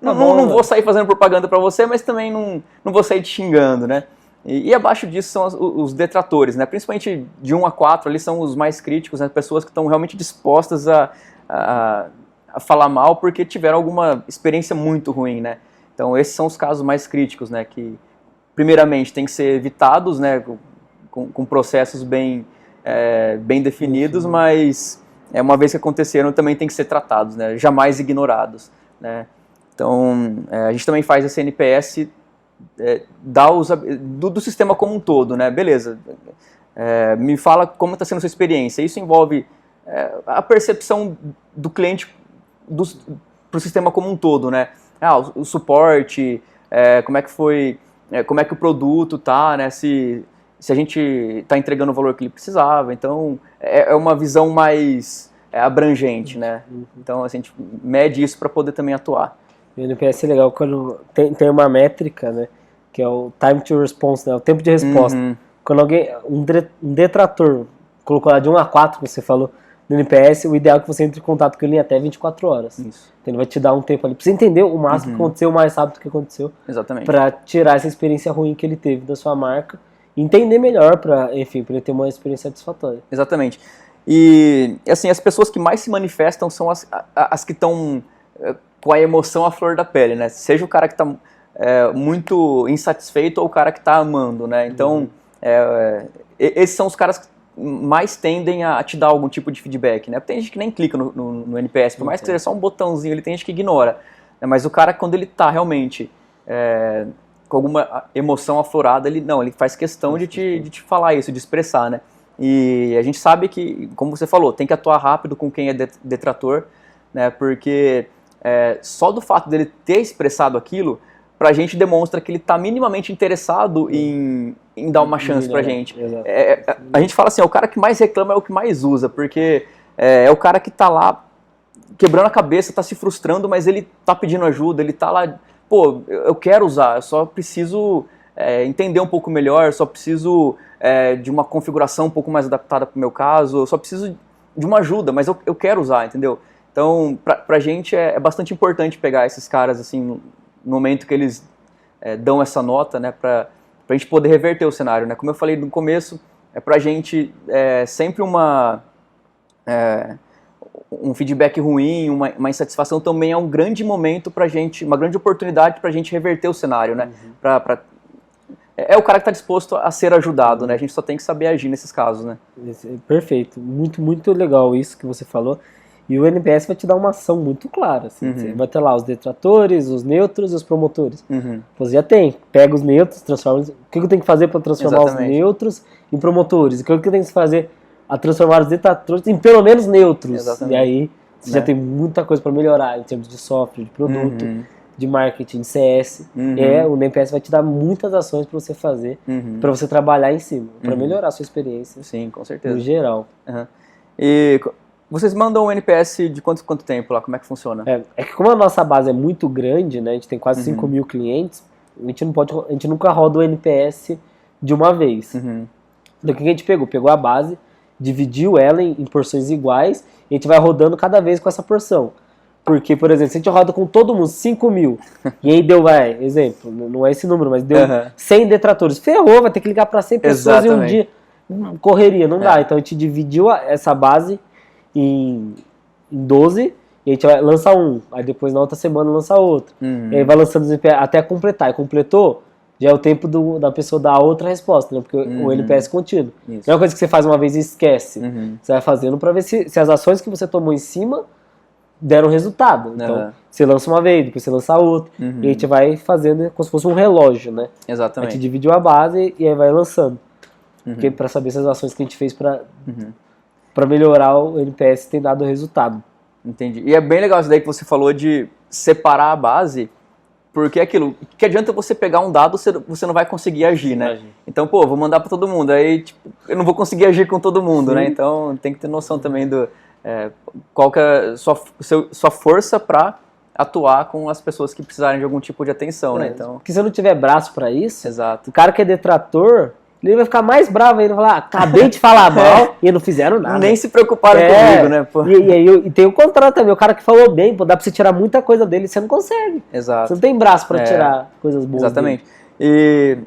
não vou sair fazendo propaganda para você, mas também não vou sair te xingando, né? E abaixo disso são os detratores, né? Principalmente de 1 a 4, ali são os mais críticos, né? Pessoas que estão realmente dispostas a falar mal porque tiveram alguma experiência muito ruim, né? Então esses são os casos mais críticos, né? Que primeiramente tem que ser evitados, né? Com processos bem definidos, mas uma vez que aconteceram também tem que ser tratados, né? Jamais ignorados, né? Então a gente também faz esse NPS do sistema como um todo, né? Beleza, me fala como está sendo a sua experiência. Isso envolve a percepção do cliente para o sistema como um todo, né? O suporte, como é que foi, como é que o produto tá, né? Se a gente está entregando o valor que ele precisava. Então, é uma visão mais abrangente, né? Então, assim, a gente mede isso para poder também atuar. O NPS é legal quando tem uma métrica, né? Que é o time to response, né? O tempo de resposta. Quando um detrator colocou lá de 1 a 4, que você falou, no NPS, o ideal é que você entre em contato com ele em até 24 horas. Isso. Então ele vai te dar um tempo ali pra você entender o máximo que aconteceu, o mais rápido que aconteceu. Exatamente. Pra tirar essa experiência ruim que ele teve da sua marca e entender melhor pra ele ter uma experiência satisfatória. Exatamente. E, assim, as pessoas que mais se manifestam são as que estão com a emoção à flor da pele, né? Seja o cara que está muito insatisfeito ou o cara que está amando, né? Então, esses são os caras que mais tendem a te dar algum tipo de feedback, né? Tem gente que nem clica no NPS, por mais que seja só um botãozinho, ele tem gente que ignora. Né? Mas o cara, quando ele está realmente com alguma emoção aflorada, ele faz questão de te falar isso, de expressar, né? E a gente sabe que, como você falou, tem que atuar rápido com quem é detrator, né? Porque só do fato dele ter expressado aquilo, pra gente demonstra que ele tá minimamente interessado em dar uma chance pra gente. A gente fala assim, o cara que mais reclama é o que mais usa, porque é o cara que tá lá quebrando a cabeça, tá se frustrando, mas ele tá pedindo ajuda, ele tá lá, pô, eu quero usar, eu só preciso entender um pouco melhor, eu só preciso de uma configuração um pouco mais adaptada pro meu caso, eu só preciso de uma ajuda, mas eu quero usar, entendeu? Então, pra gente é bastante importante pegar esses caras, assim, no momento que eles dão essa nota, né, pra gente poder reverter o cenário, né? Como eu falei no começo, pra gente sempre um feedback ruim, uma insatisfação também é um grande momento pra gente, uma grande oportunidade pra gente reverter o cenário, né? É o cara que está disposto a ser ajudado, né? A gente só tem que saber agir nesses casos, né? Perfeito. Muito, muito legal isso que você falou. E o NPS vai te dar uma ação muito clara. Assim. Você vai ter lá os detratores, os neutros e os promotores. Você já tem. Pega os neutros, transforma. O que eu tenho que fazer para transformar os neutros em promotores? O que eu tenho que fazer a transformar os detratores em pelo menos neutros? Exatamente. E aí você já tem muita coisa para melhorar em termos de software, de produto, de marketing, de CS. O NPS vai te dar muitas ações para você fazer, para você trabalhar em cima, para melhorar a sua experiência. Sim, com certeza. No geral. E vocês mandam um NPS de quanto tempo lá? Como é que funciona? É que como a nossa base é muito grande, né, a gente tem quase 5 mil clientes, a gente nunca roda o NPS de uma vez. Então o que a gente pegou? Pegou a base, dividiu ela em porções iguais, e a gente vai rodando cada vez com essa porção. Porque, por exemplo, se a gente roda com todo mundo 5 mil, e aí deu, exemplo, não é esse número, mas deu 100 detratores, ferrou, vai ter que ligar para 100 pessoas em um dia, correria, não dá. Então a gente dividiu essa base em 12, e a gente vai lançar um, aí depois na outra semana lança outro, e aí vai lançando até completar, e completou, já é o tempo da pessoa dar outra resposta, né? Porque o NPS é contínuo. Não é uma coisa que você faz uma vez e esquece, você vai fazendo para ver se as ações que você tomou em cima deram resultado. Então, você lança uma vez, depois você lança outra, e a gente vai fazendo como se fosse um relógio, né? Exatamente. A gente dividiu a base e aí vai lançando. Porque para saber se as ações que a gente fez para melhorar o NPS tem dado resultado. Entendi. E é bem legal isso daí que você falou de separar a base, porque é aquilo, que adianta você pegar um dado, você não vai conseguir agir, né? Então, pô, vou mandar para todo mundo, aí tipo, eu não vou conseguir agir com todo mundo, né? Então tem que ter noção também do qual que é a sua força para atuar com as pessoas que precisarem de algum tipo de atenção, né? Então, porque se eu não tiver braço para isso, exato. O cara que é detrator, ele vai ficar mais bravo ainda, falar, acabei de falar mal e não fizeram nada. Nem se preocuparam comigo, né? Pô. E tem o contrário também, o cara que falou bem, pô, dá pra você tirar muita coisa dele e você não consegue. Exato. Você não tem braço pra tirar coisas boas. Exatamente. Dele. E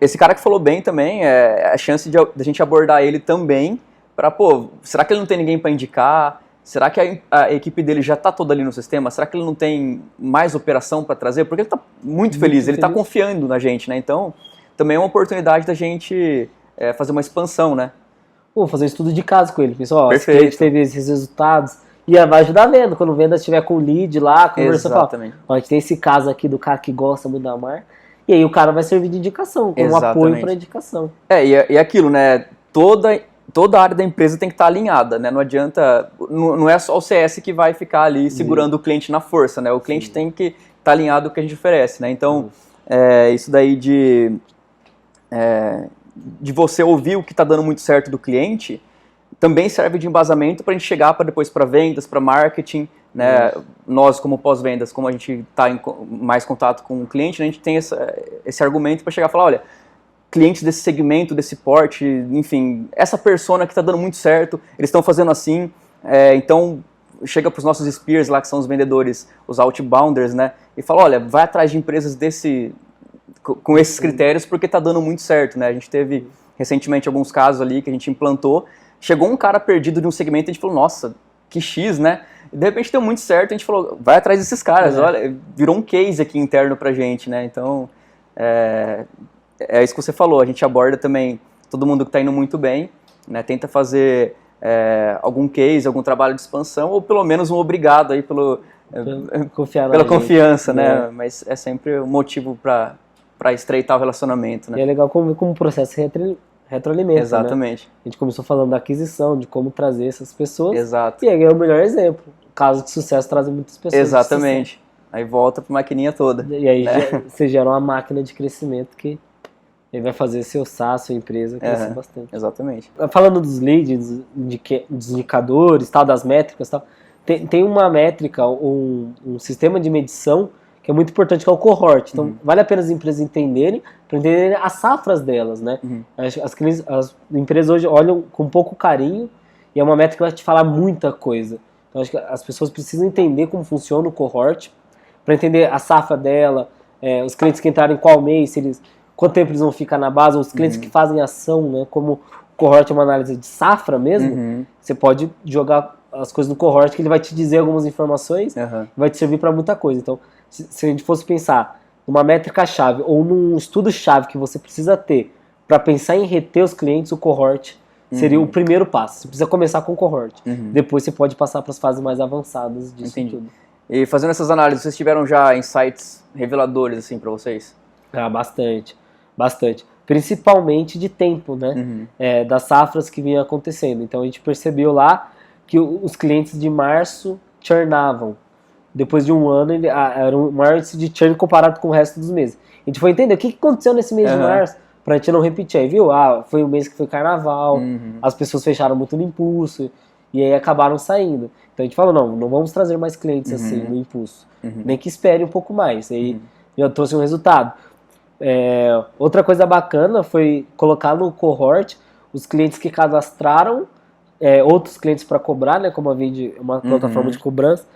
esse cara que falou bem também, a chance de a gente abordar ele também pra, pô, será que ele não tem ninguém pra indicar? Será que a equipe dele já tá toda ali no sistema? Será que ele não tem mais operação pra trazer? Porque ele tá muito feliz, ele tá confiando na gente, né? Então, também é uma oportunidade da gente fazer uma expansão, né? Pô, fazer um estudo de caso com ele. Pessoal, ó, se a gente teve esses resultados, e vai ajudar a venda. Quando venda estiver com o lead lá, conversando, exatamente. Ó, a gente tem esse caso aqui do cara que gosta muito da marca, e aí o cara vai servir de indicação, como apoio para indicação. E aquilo, né? Toda a área da empresa tem que estar alinhada, né? Não adianta, não é só o CS que vai ficar ali segurando o cliente na força, né? O cliente tem que estar alinhado com o que a gente oferece, né? Então, isso daí de você ouvir o que está dando muito certo do cliente, também serve de embasamento para a gente chegar depois para vendas, para marketing, né? Nós como pós-vendas, como a gente está em mais contato com o cliente, né? A gente tem esse argumento para chegar e falar, olha, clientes desse segmento, desse porte, enfim, essa persona que está dando muito certo, eles estão fazendo assim, então chega para os nossos peers lá, que são os vendedores, os outbounders, né, e fala, olha, vai atrás de empresas com esses critérios, porque está dando muito certo, né, a gente teve recentemente alguns casos ali que a gente implantou, chegou um cara perdido de um segmento e a gente falou, nossa, que X, né, e de repente deu muito certo, a gente falou, vai atrás desses caras, olha, virou um case aqui interno pra gente, né, então, é isso que você falou, a gente aborda também todo mundo que está indo muito bem, né, tenta fazer algum case, algum trabalho de expansão, ou pelo menos um obrigado aí pela confiança, né? Mas é sempre um motivo para estreitar o relacionamento, né? E é legal como o processo retroalimenta, exatamente. Né? A gente começou falando da aquisição, de como trazer essas pessoas. Exato. E aí é o melhor exemplo. Caso de sucesso trazem muitas pessoas. Exatamente. Aí volta para a maquininha toda. E aí você gera uma máquina de crescimento que ele vai fazer seu SaaS, sua empresa, crescer bastante. Exatamente. Falando dos leads, dos indicadores, tal, das métricas, tal, tem uma métrica, um sistema de medição que é muito importante, que é o cohort. Então, vale a pena as empresas entenderem, para entenderem as safras delas, né? As empresas hoje olham com pouco carinho e é uma métrica que vai te falar muita coisa. Então, acho que as pessoas precisam entender como funciona o cohort, para entender a safra dela, os clientes que entraram em qual mês, quanto tempo eles vão ficar na base, os clientes que fazem ação, né? Como o cohort é uma análise de safra mesmo, você pode jogar as coisas no cohort que ele vai te dizer algumas informações, vai te servir para muita coisa. Então, se a gente fosse pensar numa métrica-chave ou num estudo-chave que você precisa ter para pensar em reter os clientes, o cohort seria o primeiro passo. Você precisa começar com o cohort. Depois você pode passar para as fases mais avançadas disso tudo. E fazendo essas análises, vocês tiveram já insights reveladores assim para vocês? Bastante. Principalmente de tempo, né? Das safras que vinham acontecendo. Então a gente percebeu lá que os clientes de março churnavam. Depois de um ano, era um maior índice de churn comparado com o resto dos meses. A gente foi entender o que aconteceu nesse mês de março, pra gente não repetir. Aí, viu? Foi o mês que foi carnaval, as pessoas fecharam muito no impulso, e aí acabaram saindo. Então a gente falou, não vamos trazer mais clientes assim, no impulso. Nem que espere um pouco mais. Aí já trouxe um resultado. Outra coisa bacana foi colocar no cohort os clientes que cadastraram outros clientes para cobrar, né, como a Vindi, uma plataforma de cobrança,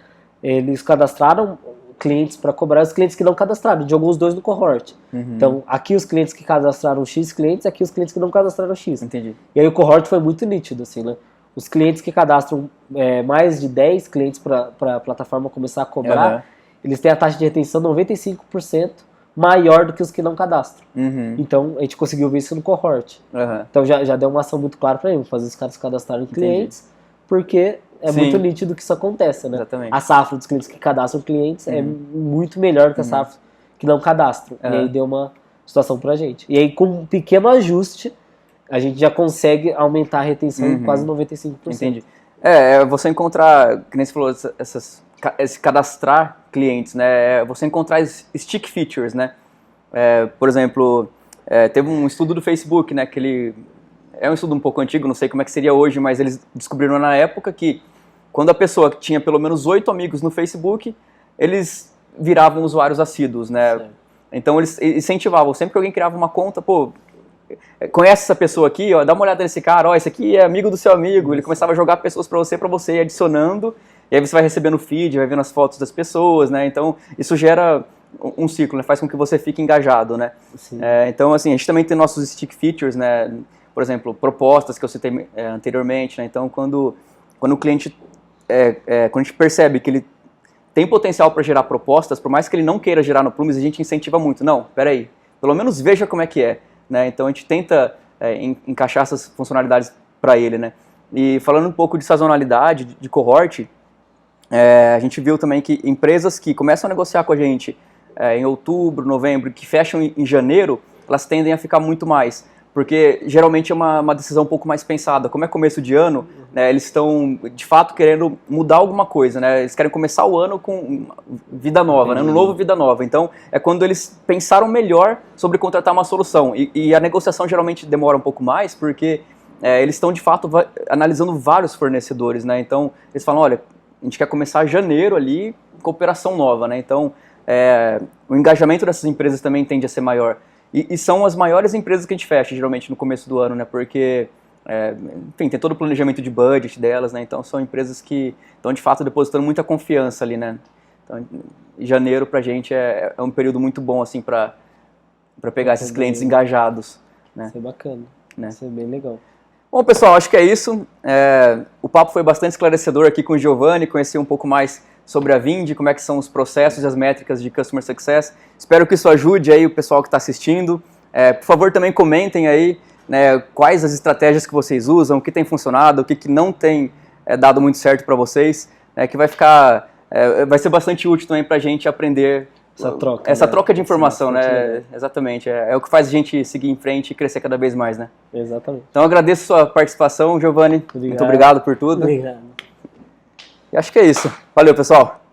eles cadastraram clientes para cobrar, os clientes que não cadastraram, jogou os dois no cohort. Então, aqui os clientes que cadastraram X clientes, aqui os clientes que não cadastraram X. Entendi. E aí o cohort foi muito nítido, assim, né? Os clientes que cadastram mais de 10 clientes para a plataforma começar a cobrar, eles têm a taxa de retenção 95% maior do que os que não cadastram. Então, a gente conseguiu ver isso no cohort. Então, já deu uma ação muito clara para ele, fazer os caras cadastrarem clientes, porque muito nítido que isso acontece, né? Exatamente. A safra dos clientes que cadastram clientes é muito melhor do que a safra que não cadastram. E aí deu uma situação pra gente. E aí, com um pequeno ajuste, a gente já consegue aumentar a retenção em quase 95%. Entendi. Você encontrar, que nem você falou, esse cadastrar clientes, né? Você encontrar stick features, né? Por exemplo, teve um estudo do Facebook, né? Que é um estudo um pouco antigo, não sei como é que seria hoje, mas eles descobriram na época que quando a pessoa tinha pelo menos 8 amigos no Facebook, eles viravam usuários assíduos, né? Sim. Então eles incentivavam, sempre que alguém criava uma conta, conhece essa pessoa aqui, ó, dá uma olhada nesse cara, ó, esse aqui é amigo do seu amigo. Ele começava a jogar pessoas para você ir adicionando, e aí você vai recebendo feed, vai vendo as fotos das pessoas, né? Então isso gera um ciclo, né? Faz com que você fique engajado, né? Então assim, a gente também tem nossos stick features, né? Por exemplo, propostas que eu citei anteriormente, né? Então quando o cliente, quando a gente percebe que ele tem potencial para gerar propostas, por mais que ele não queira gerar no Plumes, a gente incentiva muito. Não, peraí, pelo menos veja como é que é, né? Então a gente tenta encaixar essas funcionalidades para ele, né? E falando um pouco de sazonalidade, de cohort, a gente viu também que empresas que começam a negociar com a gente em outubro, novembro, que fecham em janeiro, elas tendem a ficar muito mais. Porque geralmente é uma decisão um pouco mais pensada. Como é começo de ano, né, eles estão de fato querendo mudar alguma coisa, né? Eles querem começar o ano com vida nova, né? Um novo vida nova. Então é quando eles pensaram melhor sobre contratar uma solução. E a negociação geralmente demora um pouco mais, porque eles estão de fato analisando vários fornecedores, né? Então eles falam, olha, a gente quer começar janeiro ali com operação nova, né? Então o engajamento dessas empresas também tende a ser maior. E são as maiores empresas que a gente fecha geralmente no começo do ano, né? Porque enfim, tem todo o planejamento de budget delas, né? Então são empresas que estão de fato depositando muita confiança ali, né? Então, janeiro pra gente é um período muito bom assim para pegar esses clientes engajados, né? Isso é bacana, né? Isso é bem legal. Bom, pessoal, acho que é isso. O papo foi bastante esclarecedor aqui com o Giovanni, conheci um pouco mais sobre a Vindi, como é que são os processos e as métricas de Customer Success. Espero que isso ajude aí o pessoal que está assistindo. Por favor, também comentem aí, né, quais as estratégias que vocês usam, o que tem funcionado, o que não tem dado muito certo para vocês, que vai ser bastante útil também para a gente aprender essa troca de informação, né? Exatamente, é o que faz a gente seguir em frente e crescer cada vez mais, né? Exatamente. Então eu agradeço a sua participação, Giovanni. Muito obrigado por tudo. Obrigado. E acho que é isso. Valeu, pessoal.